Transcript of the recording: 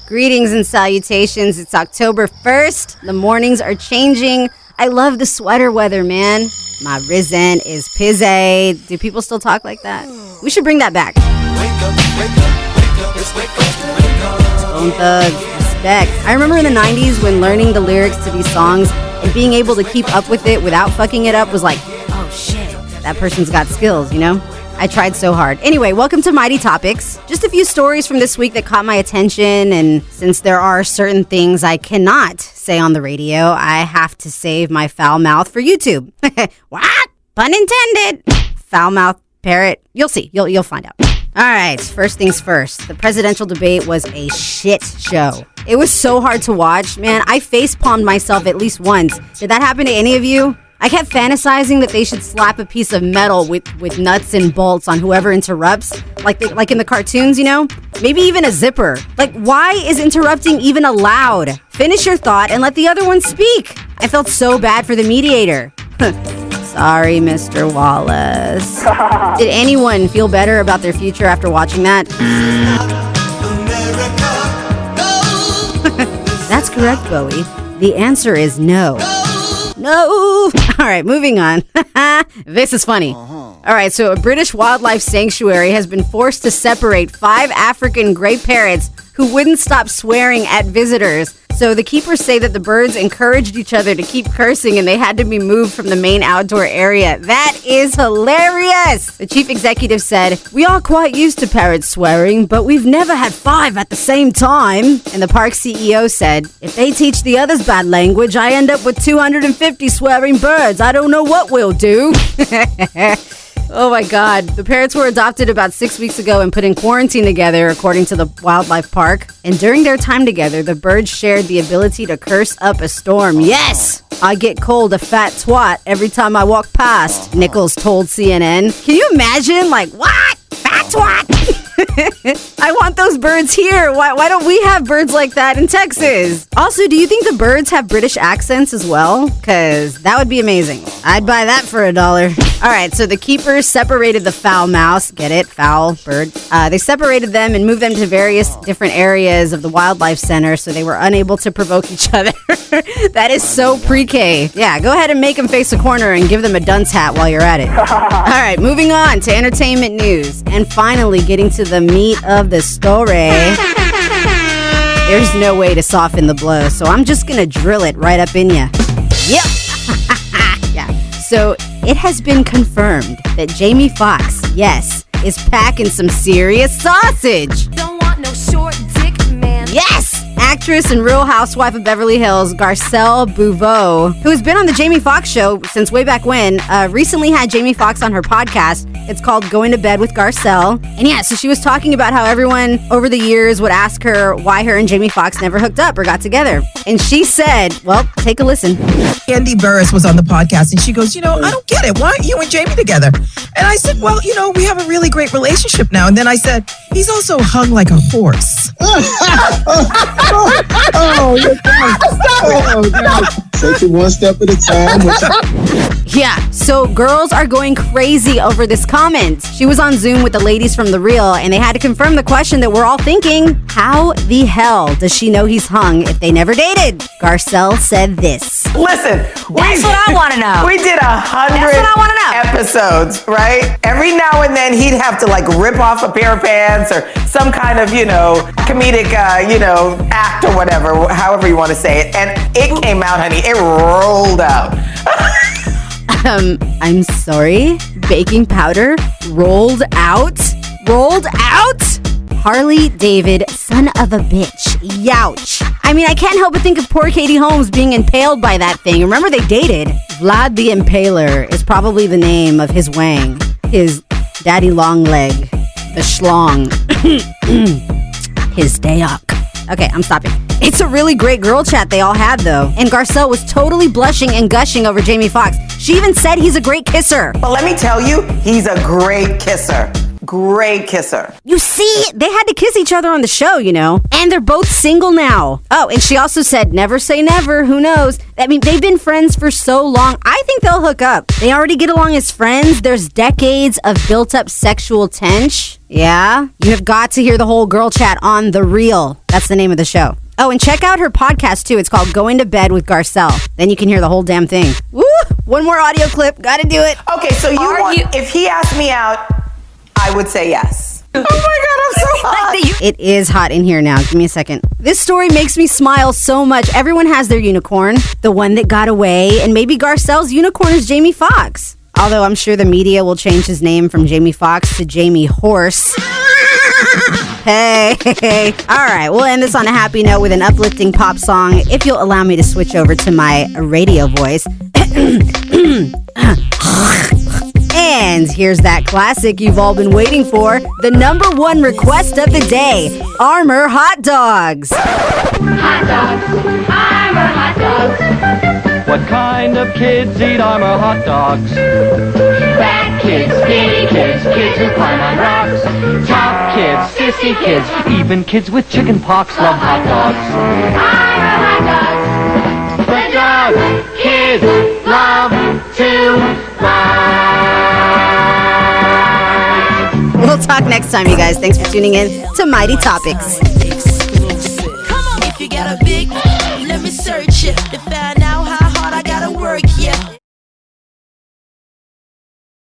Greetings and salutations. It's October 1st. The mornings are changing. I love the sweater weather, man. My risen is pizzy. Do people still talk like that? We should bring that back. Bone Thugs, respect. I remember in the 90s when learning the lyrics to these songs and being able to keep up with it without fucking it up was like, oh shit, that person's got skills, you know? I tried so hard. Anyway, welcome to Mighty Topics. Just a few stories from this week that caught my attention, and since there are certain things I cannot say on the radio, I have to save my foul mouth for YouTube. What? Pun intended. Foul mouth parrot. You'll see. You'll find out. All right, first things first. The presidential debate was a shit show. It was so hard to watch. Man, I facepalmed myself at least once. Did that happen to any of you? I kept fantasizing that they should slap a piece of metal with nuts and bolts on whoever interrupts, like in the cartoons, you know? Maybe even a zipper. Like, why is interrupting even allowed? Finish your thought and let the other one speak. I felt so bad for the mediator. Sorry, Mr. Wallace. Did anyone feel better about their future after watching that? That's correct, Bowie. The answer is no. No! All right, moving on. This is funny. All right, so a British wildlife sanctuary has been forced to separate 5 African gray parrots who wouldn't stop swearing at visitors. So the keepers say that the birds encouraged each other to keep cursing and they had to be moved from the main outdoor area. That is hilarious! The chief executive said, "We are quite used to parrots swearing, but we've never had 5 at the same time." And the park CEO said, "If they teach the others bad language, I end up with 250 swearing birds. I don't know what we'll do." Oh my God. The parrots were adopted about 6 weeks ago and put in quarantine together, according to the wildlife park. And during their time together, the birds shared the ability to curse up a storm. Yes! I get called a fat twat every time I walk past, Nichols told CNN. Can you imagine? Like, what? Fat twat? I want those birds here. Why don't we have birds like that in Texas? Also, do you think the birds have British accents as well? Because that would be amazing. I'd buy that for $1. All right, so the keepers separated the foul mouse. Get it? Foul, bird. They separated them and moved them to various different areas of the wildlife center so they were unable to provoke each other. That is so pre-K. Yeah, go ahead and make them face a corner and give them a dunce hat while you're at it. All right, moving on to entertainment news. And finally getting to the meat of the story. There's no way to soften the blow, so I'm just gonna drill it right up in ya. Yep. Yeah. So it has been confirmed that Jamie Foxx, yes, is packing some serious sausage. Don't want no short dick, man. Yes! Actress and Real Housewife of Beverly Hills, Garcelle Bouveau, who has been on the Jamie Foxx show since way back when, recently had Jamie Foxx on her podcast. It's called Going to Bed with Garcelle. And yeah, so she was talking about how everyone over the years would ask her why her and Jamie Foxx never hooked up or got together. And she said, well, take a listen. Andy Burris was on the podcast and she goes, I don't get it. Why aren't you and Jamie together? And I said, well, we have a really great relationship now. And then I said, he's also hung like a horse. Take it one step at a time. Yeah, so girls are going crazy over this comment. She was on Zoom with the ladies from The Real, and they had to confirm the question that we're all thinking. How the hell does she know he's hung if they never dated? Garcelle said this. Listen, That's what I want to know. we did 100 That's what I wanna know. episodes, right? Every now and then he'd have to rip off a pair of pants or some kind of, comedic, act or whatever, however you want to say it. And it came out, honey. It rolled out. I'm sorry? Baking powder? Rolled out? Rolled out? Harley David, son of a bitch. Youch. I mean, I can't help but think of poor Katie Holmes being impaled by that thing. Remember they dated? Vlad the Impaler is probably the name of his wang. His daddy long leg. The schlong. His diyuuuuck. Okay, I'm stopping. It's a really great girl chat they all had, though. And Garcelle was totally blushing and gushing over Jamie Foxx. She even said he's a great kisser. But let me tell you, he's a great kisser. Great kisser. You see, they had to kiss each other on the show, you know. And they're both single now. Oh, and she also said, never say never. Who knows? I mean, they've been friends for so long. I think they'll hook up. They already get along as friends. There's decades of built-up sexual tension. Yeah? You have got to hear the whole girl chat on The Real. That's the name of the show. Oh, and check out her podcast, too. It's called Going to Bed with Garcelle. Then you can hear the whole damn thing. Woo! One more audio clip. Gotta do it. Okay, so if he asked me out, I would say yes. Oh my God, I'm so hot. It is hot in here now. Give me a second. This story makes me smile so much. Everyone has their unicorn, the one that got away, and maybe Garcelle's unicorn is Jamie Foxx. Although I'm sure the media will change his name from Jamie Foxx to Jamie Horse. Hey. All right, we'll end this on a happy note with an uplifting pop song, if you'll allow me to switch over to my radio voice. And here's that classic you've all been waiting for, the number one request of the day, Armour Hot Dogs. Hot dogs, Armour hot dogs. What kind of kids eat Armour hot dogs? Fat kids, skinny kids, kids who climb on rocks. Top kids, sissy kids, even kids with chicken pox love hot dogs. Armour hot dogs. The dogs kids love to fly. We'll talk next time, you guys. Thanks for tuning in to Mighty Topics. Come on, if you got a big